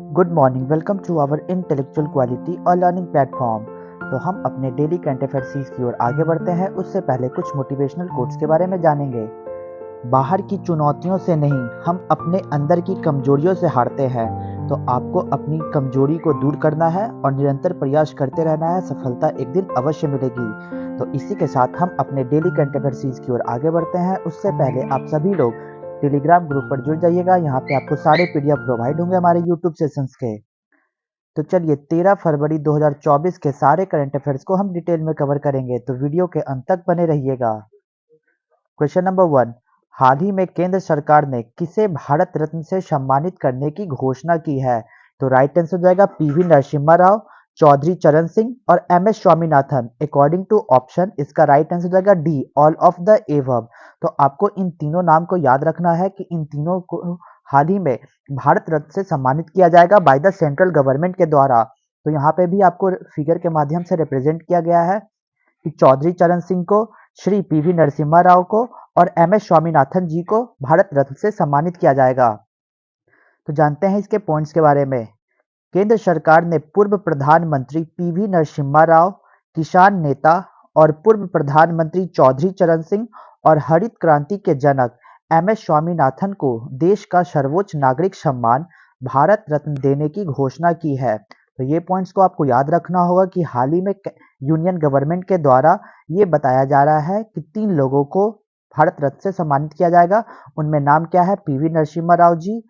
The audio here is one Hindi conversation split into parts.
Good morning, welcome to our intellectual quality और लर्निंग प्लेटफॉर्म। तो हम अपने डेली करंट अफेयर सीरीज की ओर आगे बढ़ते हैं। उससे पहले कुछ मोटिवेशनल कोट्स के बारे में जानेंगे। बाहर की चुनौतियों से नहीं, हम अपने अंदर की कमजोरियों से हारते हैं। तो आपको अपनी कमजोरी को दूर करना है और निरंतर प्रयास करते रहना है। सफलता एक दिन अवश्य मिलेगी। तो इसी के साथ हम अपने डेली करंट अफेयर सीरीज की ओर आगे बढ़ते हैं। उससे पहले आप सभी लोग टेलीग्राम ग्रुप पर जुड़ जाइएगा। यहाँ पे आपको सारे पीडीएफ प्रोवाइड होंगे हमारे यूट्यूब सेशंस के। तो चलिए 13 फरवरी 2024 के सारे करंट अफेयर्स को हम डिटेल में कवर करेंगे, तो वीडियो के अंत तक बने रहिएगा। क्वेश्चन नंबर 1, हाल ही में केंद्र सरकार ने किसे भारत रत्न से सम्मानित करने की घोषणा की है? तो राइट आंसर हो जाएगा पीवी नरसिम्हा राव, चौधरी चरण सिंह और M S Swaminathan. According to option इसका राइट आंसर हो जाएगा D, all of the above. तो आपको इन तीनों नाम को याद रखना है कि इन तीनों को हाल ही में भारत रत्न से सम्मानित किया जाएगा बाय द सेंट्रल गवर्नमेंट के द्वारा। तो यहाँ पे भी आपको फिगर के माध्यम से रिप्रेजेंट किया गया है कि चौधरी चरण सिंह को, श्री पीवी नरसिम्हा राव को और एम एस स्वामीनाथन जी को भारत रत्न से सम्मानित किया जाएगा। तो जानते हैं इसके पॉइंट्स के बारे में। केंद्र सरकार ने पूर्व प्रधानमंत्री पीवी नरसिम्हा राव, किसान नेता और पूर्व प्रधानमंत्री चौधरी चरण सिंह और हरित क्रांति के जनक एम एस स्वामीनाथन को देश का सर्वोच्च नागरिक सम्मान भारत रत्न देने की घोषणा की है। तो ये पॉइंट्स को आपको याद रखना होगा कि हाल ही में यूनियन गवर्नमेंट के द्वारा ये बताया जा रहा है कि 3 लोगों को भारत रत्न से सम्मानित किया जाएगा। उनमें नाम क्या है? PV Narasimha Rao ji,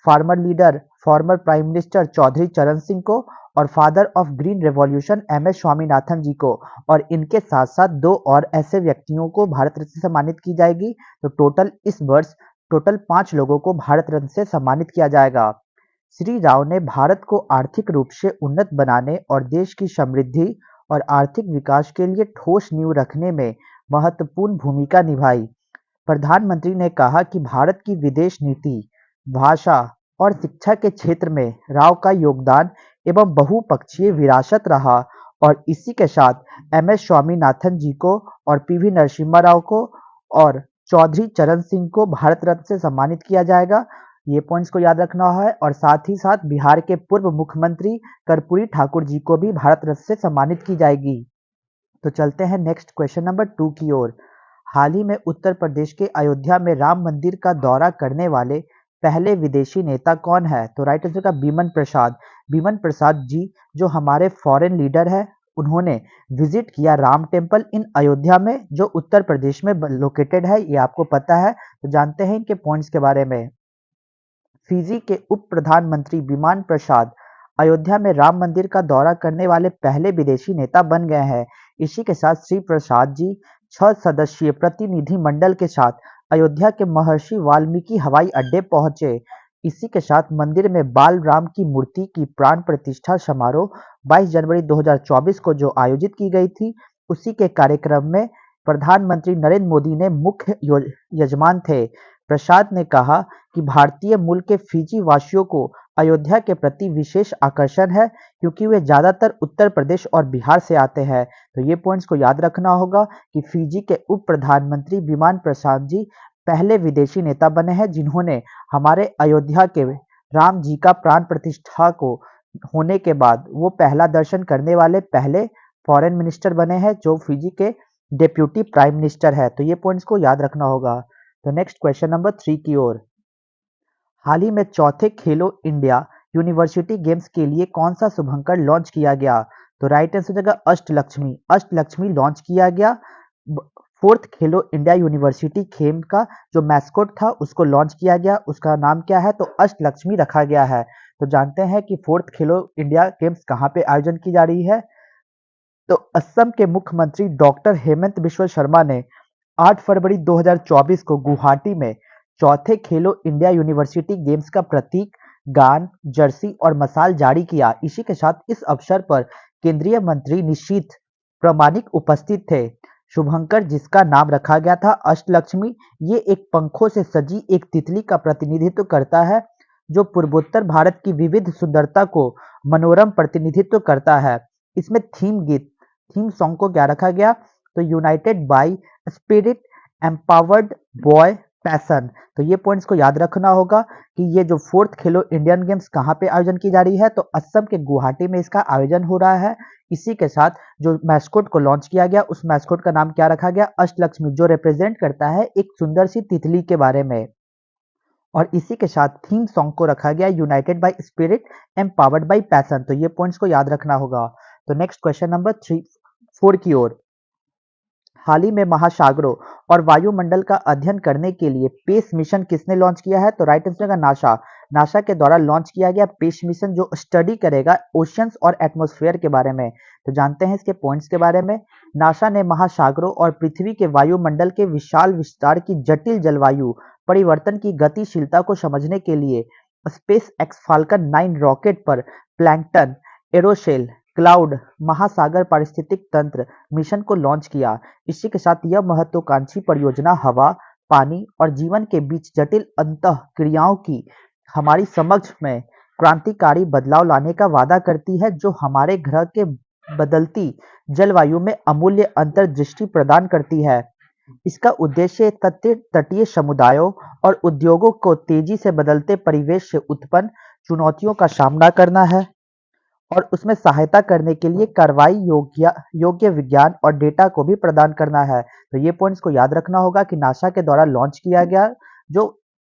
farmer leader former prime minister Chaudhary Charan Singh को और father of green revolution M S Swaminathan ji को। और इनके साथ साथ 2 और ऐसे व्यक्तियों को भारत रत्न से सम्मानित की जाएगी। तो टोटल इस वर्ष टोटल 5 लोगों को भारत रत्न से सम्मानित किया जाएगा। श्री राव ने भारत को आर्थिक रूप से उन्नत बनाने और देश की समृद्धि और आर्थिक विकास के लिए ठोस नींव रखने में महत्वपूर्ण भूमिका निभाई। प्रधानमंत्री ने कहा कि भारत की विदेश नीति, भाषा और शिक्षा के क्षेत्र में राव का योगदान एवं बहुपक्षीय विरासत रहा। और इसी के साथ एम एस स्वामीनाथन जी को और पीवी नरसिम्हा राव को और चौधरी चरण सिंह को भारत रत्न से सम्मानित किया जाएगा। ये पॉइंट्स को याद रखना है। और साथ ही साथ बिहार के पूर्व मुख्यमंत्री कर्पूरी ठाकुर जी को भी भारत रत्न से सम्मानित की जाएगी। तो चलते हैं नेक्स्ट क्वेश्चन नंबर 2 की ओर। हाल ही में उत्तर प्रदेश के अयोध्या में राम मंदिर का दौरा करने वाले पहले विदेशी नेता कौन है? तो राइट आंसर का बीमन प्रसाद। बीमन प्रसाद जी जो हमारे फॉरेन लीडर है, उन्होंने विजिट किया राम टेम्पल इन अयोध्या में, जो उत्तर प्रदेश में लोकेटेड है। ये आपको पता है। तो जानते हैं इनके पॉइंट्स के बारे में। फिजी के उप प्रधानमंत्री बिमान प्रसाद अयोध्या में राम मंदिर का दौरा करने वाले पहले विदेशी नेता बन गए हैं। इसी के साथ श्री प्रसाद जी 6 सदस्यीय प्रतिनिधि मंडल के साथ अयोध्या के महर्षि वाल्मीकि हवाई अड्डे पहुंचे। इसी के साथ मंदिर में बाल राम की मूर्ति की प्राण प्रतिष्ठा समारोह 22 जनवरी 2024 को जो आयोजित की गई थी, उसी के कार्यक्रम में प्रधानमंत्री नरेंद्र मोदी ने मुख्य यजमान थे। प्रसाद ने कहा कि भारतीय मूल के फिजी वासियों को अयोध्या के प्रति विशेष आकर्षण है, क्योंकि वे ज्यादातर उत्तर प्रदेश और बिहार से आते हैं। तो ये पॉइंट्स को याद रखना होगा कि फिजी के उप प्रधानमंत्री बिमान प्रसाद जी पहले विदेशी नेता बने हैं जिन्होंने हमारे अयोध्या के राम जी का प्राण प्रतिष्ठा को होने के बाद वो पहला दर्शन करने वाले पहले फॉरेन मिनिस्टर बने हैं, जो फिजी के डेप्यूटी प्राइम मिनिस्टर है। तो ये पॉइंट्स को याद रखना होगा। तो नेक्स्ट क्वेश्चन नंबर 3 की ओर। हाल ही में चौथे खेलो इंडिया यूनिवर्सिटी गेम्स के लिए कौन सा शुभंकर लॉन्च किया गया? तो राइट आंसर जगह अष्टलक्ष्मी। अष्टलक्ष्मी लॉन्च किया गया। फोर्थ खेलो इंडिया यूनिवर्सिटी गेम का जो मैस्कोट था उसको लॉन्च किया गया। उसका नाम क्या है? तो अष्टलक्ष्मी रखा गया है। तो जानते हैं कि फोर्थ खेलो इंडिया गेम्स कहाँ पे आयोजन की जा रही है? तो असम के मुख्यमंत्री डॉक्टर हेमंत बिश्व शर्मा ने 8 फरवरी 2024 को गुवाहाटी में चौथे खेलो इंडिया यूनिवर्सिटी गेम्स का प्रतीक, गान, जर्सी और मशाल जारी किया। इसी के साथ इस अवसर पर केंद्रीय मंत्री निशीथ प्रामाणिक उपस्थित थे। शुभंकर, जिसका नाम रखा गया था अष्टलक्ष्मी, ये एक पंखों से सजी एक तितली का प्रतिनिधित्व करता है, जो पूर्वोत्तर भारत की विविध सुंदरता को मनोरम प्रतिनिधित्व करता है। इसमें थीम सॉन्ग को क्या रखा गया? तो united by spirit empowered by passion. तो ये पॉइंट्स को याद रखना होगा कि ये जो फोर्थ खेलो इंडियन गेम्स कहाँ पे आयोजन की जा रही है, तो असम के गुवाहाटी में इसका आयोजन हो रहा है। इसी के साथ जो मैस्कोट को लॉन्च किया गया, उस मैस्कोट का नाम क्या रखा गया, अष्टलक्ष्मी, जो रिप्रेजेंट करता है एक सुंदर सी तितली के बारे में। और इसी के साथ थीम सॉन्ग को रखा गया united by spirit empowered by passion. तो ये पॉइंट्स को याद रखना होगा। तो नेक्स्ट क्वेश्चन नंबर 4 की ओर। हाल ही में महासागरों और वायुमंडल का अध्ययन करने के लिए पेस मिशन किसने लॉन्च किया है, तो राइट आंसर का नासा। नासा के द्वारा लॉन्च किया गया पेस मिशन जो स्टडी करेगा ओशियंस और एटमॉस्फेयर के बारे में। तो जानते हैं इसके पॉइंट्स के बारे में। नासा ने महासागरों और पृथ्वी के वायुमंडल के विशाल विस्तार की जटिल जलवायु परिवर्तन की गतिशीलता को समझने के लिए स्पेस एक्स फाल्कन 9 रॉकेट पर प्लैंकटन, एरोशेल, क्लाउड, महासागर पारिस्थितिक तंत्र मिशन को लॉन्च किया। इसी के साथ यह महत्वाकांक्षी परियोजना हवा, पानी और जीवन के बीच जटिल अंतःक्रियाओं की हमारी समझ में क्रांतिकारी बदलाव लाने का वादा करती है, जो हमारे ग्रह के बदलती जलवायु में अमूल्य अंतर्दृष्टि प्रदान करती है। इसका उद्देश्य तटीय समुदायों और उद्योगों को तेजी से बदलते परिवेश से उत्पन्न चुनौतियों का सामना करना है और उसमें सहायता करने के लिए कार्रवाई योग्य विज्ञान और डेटा को भी प्रदान करना है। तो ये पॉइंट्स को याद रखना होगा कि नासा के द्वारा लॉन्च किया गया जो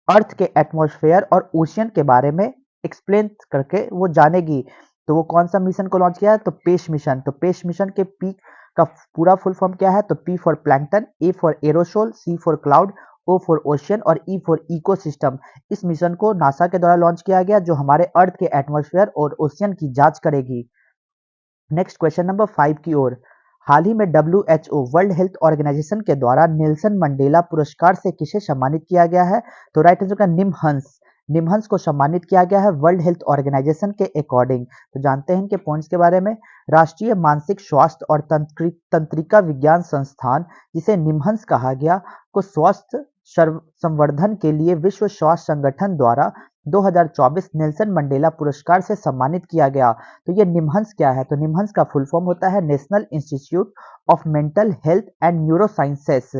अर्थ के एटमॉस्फेयर और ओशियन के बारे में एक्सप्लेन करके वो जानेगी। तो वो कौन सा मिशन को लॉन्च किया है, तो पेस मिशन। तो पेस मिशन के पी का पूरा फुल फॉर्म क्या है, तो P for plankton, A for aerosol, C for cloud, O for ocean और ई फॉर इकोसिस्टम। इस मिशन को नासा के द्वारा लॉन्च किया गया जो हमारे अर्थ के एटमॉस्फेयर और ओशियन की जांच करेगी। नेक्स्ट क्वेश्चन नंबर 5 की ओर। हाल ही में WHO वर्ल्ड हेल्थ ऑर्गेनाइजेशन के द्वारा नेल्सन मंडेला पुरस्कार से किसे सम्मानित किया गया है, तो राइट आंसर का निमहंस। निमहंस को सम्मानित किया गया है वर्ल्ड हेल्थ ऑर्गेनाइजेशन के अकॉर्डिंग। तो जानते हैं इनके पॉइंट्स के बारे में। राष्ट्रीय मानसिक स्वास्थ्य और तंत्रिका विज्ञान संस्थान, जिसे निमहंस कहा गया, को स्वास्थ्य संवर्धन के लिए विश्व स्वास्थ्य संगठन द्वारा 2024 नेल्सन मंडेला पुरस्कार से सम्मानित किया गया। तो ये निमहंस क्या है, तो निमहंस का फुल फॉर्म होता है national institute of mental health and neuro sciences.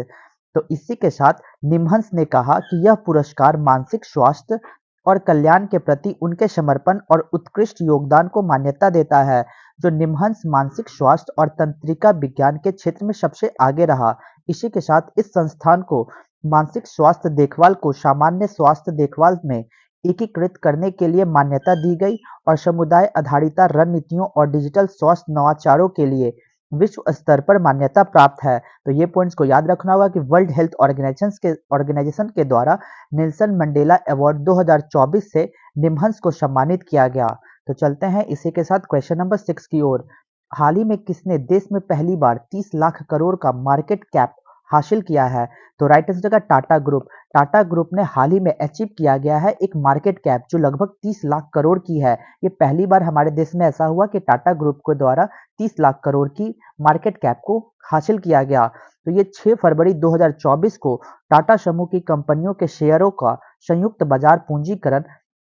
तो इसी के साथ निमहंस ने कहा कि यह पुरस्कार मानसिक स्वास्थ्य और कल्याण के प्रति उनके समर्पण और उत्कृष्ट योगदान को मान्यता देता है। जो निमहंस मानसिक स्वास्थ्य और तंत्रिका विज्ञान के क्षेत्र में सबसे आगे रहा। इसी के साथ इस संस्थान को मानसिक स्वास्थ्य देखभाल को सामान्य स्वास्थ्य देखभाल में एकीकृत करने के लिए मान्यता दी गई और समुदाय आधारित रणनीतियों और डिजिटल स्वास्थ्य नवाचारों के लिए विश्व स्तर पर मान्यता प्राप्त है। तो ये पॉइंट्स को याद रखना होगा कि वर्ल्ड हेल्थ ऑर्गेनाइजेशन के द्वारा नेल्सन मंडेला अवार्ड 2024 से निमहंस को सम्मानित किया गया। तो चलते हैं इसी के साथ क्वेश्चन नंबर 6 की ओर। हाल ही में किसने देश में पहली बार 30 लाख करोड़ का मार्केट कैप हासिल किया है, तो राइट आंसर का टाटा ग्रुप। टाटा ग्रुप ने हाल ही में अचीव किया गया है एक मार्केट कैप जो लगभग 30 लाख करोड़ की है। ये पहली बार हमारे देश में ऐसा हुआ कि टाटा ग्रुप के द्वारा 30 लाख करोड़ की मार्केट कैप को हासिल किया गया। तो ये 6 फरवरी 2024 को टाटा समूह की कंपनियों के शेयरों का संयुक्त बाजार पूंजीकरण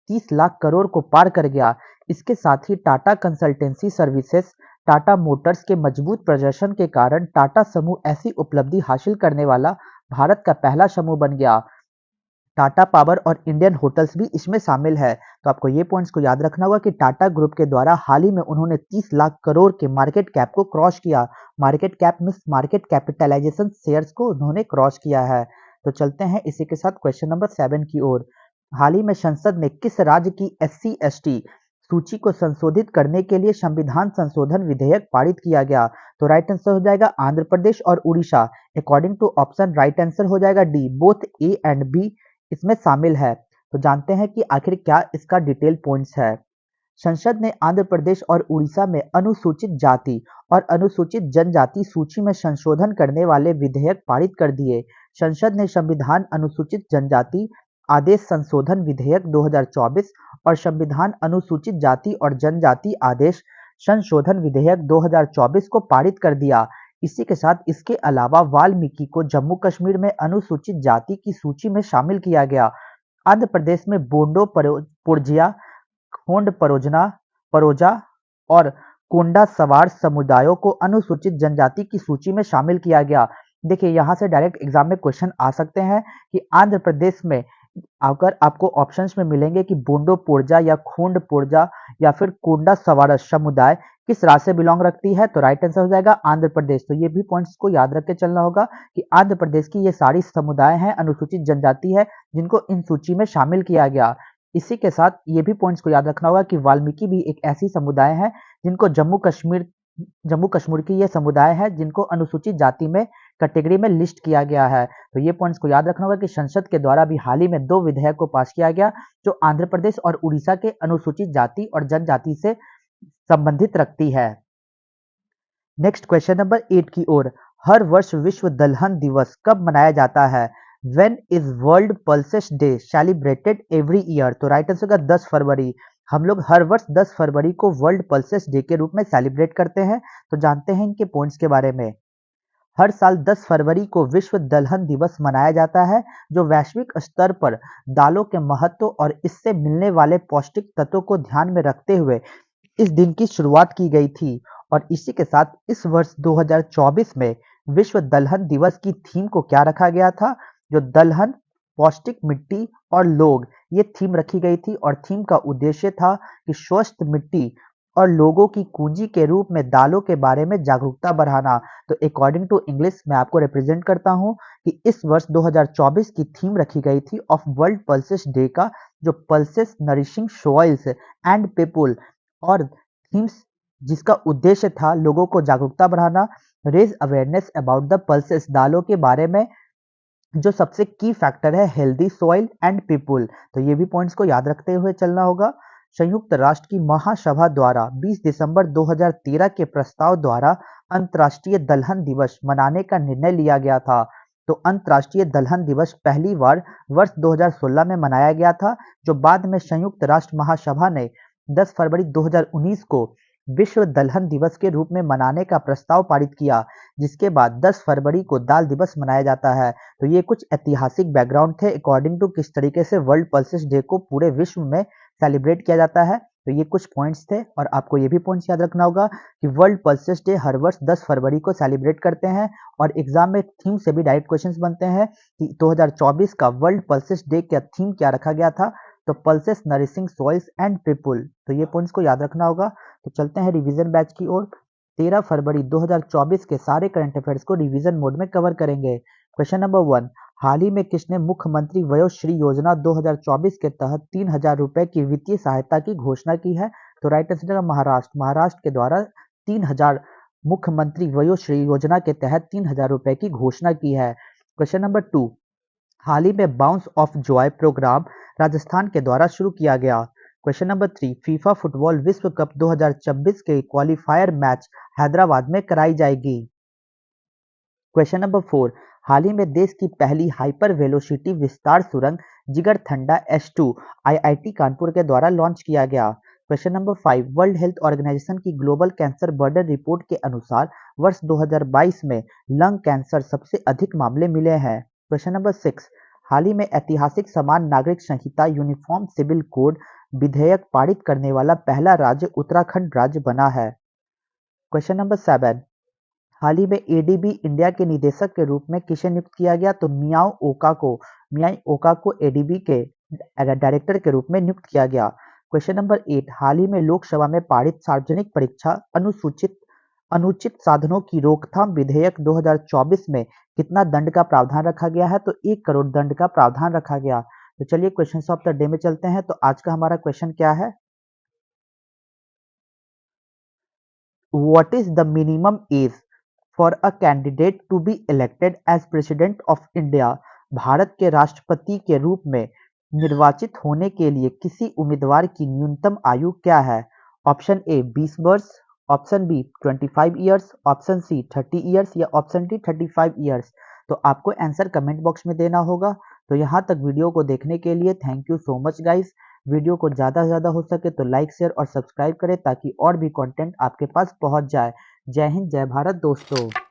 30 लाख करोड़ को पार कर गया। इसके साथ ही Tata consultancy services, Tata motors के मजबूत प्रदर्शन के कारण टाटा समूह ऐसी उपलब्धि हासिल करने वाला भारत का पहला समूह बन गया। टाटा पावर और इंडियन होटल्स भी इसमें शामिल है। तो आपको ये पॉइंट्स को याद रखना होगा कि टाटा ग्रुप के द्वारा हाल ही में उन्होंने 30 लाख करोड़ के मार्केट कैप को क्रॉस किया। Market cap means market capitalization shares को उन्होंने क्रॉस किया है। तो चलते हैं इसी के साथ क्वेश्चन नंबर 7 की ओर। हाल ही में संसद ने किस राज्य की SC/ST सूची को संशोधित करने के लिए संविधान संशोधन विधेयक पारित किया गया, तो राइट आंसर हो जाएगा आंध्र प्रदेश और Orissa. According to option right answer हो जाएगा D, both A and B इसमें शामिल है। तो जानते हैं कि आखिर क्या इसका डिटेल पॉइंट्स है। संसद ने आंध्र प्रदेश और उड़ीसा में अनुसूचित जाति और अनुसूचित जनजाति सूची में संशोधन करने वाले विधेयक पारित कर दिए। संसद ने संविधान अनुसूचित जनजाति आदेश संशोधन विधेयक 2024 और संविधान अनुसूचित जाति और जनजाति आदेश संशोधन विधेयक 2024 को पारित कर दिया। इसी के साथ इसके अलावा वाल्मीकि को जम्मू कश्मीर में अनुसूचित जाति की सूची में शामिल किया गया। आंध्र प्रदेश में बोंडो पुरजिया, खोंड परोजा और कोंडा सवार समुदायों को अनुसूचित जनजाति की सूची में शामिल किया गया। देखिए यहाँ से डायरेक्ट एग्जाम में क्वेश्चन आ सकते हैं कि आंध्र प्रदेश में अगर आपको ऑप्शंस में मिलेंगे कि बोंडो पोर्जा या खूंड पोर्जा या फिर कोंडा सवारा समुदाय किस राज्य से बिलोंग रखती है, तो राइट आंसर हो जाएगा आंध्र प्रदेश। तो ये भी पॉइंट्स को याद रख के चलना होगा कि आंध्र प्रदेश की ये सारी समुदाय हैं, अनुसूचित जनजाति है, जिनको इन सूची में शामिल किया गया। इसी के साथ ये भी पॉइंट्स को याद रखना होगा कि वाल्मीकि भी एक ऐसी समुदाय है जिनको जम्मू कश्मीर की ये समुदाय है जिनको अनुसूचित जाति में कैटेगरी में लिस्ट किया गया है। तो ये पॉइंट्स को याद रखना होगा कि संसद के द्वारा भी हाल ही में 2 विधेयक को पास किया गया जो आंध्र प्रदेश और उड़ीसा के अनुसूचित जाति और जनजाति से संबंधित रखती है। नेक्स्ट क्वेश्चन नंबर 8 की ओर। हर वर्ष विश्व दलहन दिवस कब मनाया जाता है? When is world pulses day celebrated every year? तो राइट आंसर होगा 10 फरवरी। हम लोग हर वर्ष 10 फरवरी को वर्ल्ड पल्सेस डे के रूप में सेलिब्रेट करते हैं। तो जानते हैं इनके पॉइंट्स के बारे में। हर साल 10 फरवरी को विश्व दलहन दिवस मनाया जाता है जो वैश्विक स्तर पर दालों के महत्व और इससे मिलने वाले पौष्टिक तत्वों को ध्यान में रखते हुए इस दिन की शुरुआत की गई थी। और इसी के साथ इस वर्ष 2024 में विश्व दलहन दिवस की थीम को क्या रखा गया था? जो दलहन, पौष्टिक मिट्टी और लोग, ये थीम रखी गई थी और थीम का उद्देश्य था कि स्वस्थ मिट्टी और लोगों की कुंजी के रूप में दालों के बारे में जागरूकता बढ़ाना। तो अकॉर्डिंग टू इंग्लिश मैं आपको रिप्रेजेंट करता हूं कि इस वर्ष 2024 की थीम रखी गई थी ऑफ वर्ल्ड पल्सेस डे का, जो pulses nourishing soils and people, और थीम्स जिसका उद्देश्य था लोगों को जागरूकता बढ़ाना, raise awareness about the pulses, दालों के बारे में जो सबसे की फैक्टर है हेल्दी सॉइल एंड पीपल। तो ये भी पॉइंट्स को याद रखते हुए चलना होगा। संयुक्त राष्ट्र की महासभा द्वारा 20 दिसंबर 2013 के प्रस्ताव द्वारा अंतर्राष्ट्रीय दलहन दिवस मनाने का निर्णय लिया गया था। तो अंतर्राष्ट्रीय दलहन दिवस पहली बार वर्ष 2016 में मनाया गया था, जो बाद में संयुक्त राष्ट्र महासभा ने 10 फरवरी 2019 को विश्व दलहन दिवस के रूप में मनाने का प्रस्ताव पारित किया, जिसके बाद 10 फरवरी को दाल दिवस मनाया जाता है। तो ये कुछ ऐतिहासिक बैकग्राउंड थे अकॉर्डिंग टू किस तरीके से वर्ल्ड पल्सेस डे को पूरे विश्व में सेलिब्रेट किया जाता है। तो ये कुछ पॉइंट्स थे और आपको ये भी पॉइंट्स याद रखना होगा कि वर्ल्ड पल्सेस डे हर वर्ष 10 फरवरी को सेलिब्रेट करते हैं और एग्जाम में थीम से भी डायरेक्ट क्वेश्चंस बनते हैं कि 2024 का वर्ल्ड पल्सेस डे का थीम क्या रखा गया था? तो pulses nourishing soils and people. तो ये पॉइंट्स को याद रखना होगा। तो चलते हैं रिवीजन बैच की ओर। 13 फरवरी 2024 के सारे करंट अफेयर्स को रिवीजन मोड में कवर करेंगे। Question number 1। हाल ही में किसने मुख्यमंत्री वयोश्री योजना 2024 के तहत 3,000 रुपए की वित्तीय सहायता की घोषणा की है? तो राइट आंसर है महाराष्ट्र। महाराष्ट्र के द्वारा 3,000 मुख्यमंत्री वयोश्री योजना के तहत 3,000 रुपए की घोषणा की है। Question number 2। हाल ही में bounce of joy program Rajasthan के द्वारा शुरू किया गया। Question number 3। फीफा फुटबॉल विश्व कप 2026 के क्वालिफायर मैच हैदराबाद में कराई जाएगी। Question number 4। हाल ही में देश की पहली हाइपर वेलोसिटी विस्तार सुरंग जिगरथंडा S2 IIT कानपुर के द्वारा लॉन्च किया गया। Question number 5। World health organization की ग्लोबल कैंसर बर्डन रिपोर्ट के अनुसार वर्ष 2022 में लंग कैंसर सबसे अधिक मामले मिले हैं। Question number 6। हाल ही में ऐतिहासिक समान नागरिक संहिता यूनिफॉर्म सिविल कोड विधेयक पारित करने वाला पहला राज्य उत्तराखंड राज्य बना है। Question number 7। हाल ही में एडीबी इंडिया के निदेशक के रूप में किसे नियुक्त किया गया? तो मियाई ओका को एडीबी के डायरेक्टर के रूप में नियुक्त किया गया। Question number 8। हाल ही में लोकसभा में पारित सार्वजनिक परीक्षा अनुचित साधनों की रोकथाम विधेयक 2024 में कितना दंड का प्रावधान रखा गया है? तो 1 करोड़ दंड का प्रावधान रखा गया। तो चलिए क्वेश्चन ऑफ द डे में चलते हैं। तो आज का हमारा क्वेश्चन क्या है? What is the minimum age for a candidate to be elected as president of India? Bharat के राष्ट्रपति के रूप में निर्वाचित होने के लिए किसी उम्मीदवार की न्यूनतम आयु क्या है? ऑप्शन ए 20 वर्ष, option B 25 years, option C 30 years या ऑप्शन डी 35 ईयर्स। तो आपको आंसर कमेंट बॉक्स में देना होगा। तो यहाँ तक वीडियो को देखने के लिए thank you so much guys. Video को ज़्यादा से ज़्यादा हो सके तो लाइक शेयर और सब्सक्राइब करें ताकि और भी कंटेंट आपके पास पहुँच जाए। जय हिंद, जय भारत दोस्तों।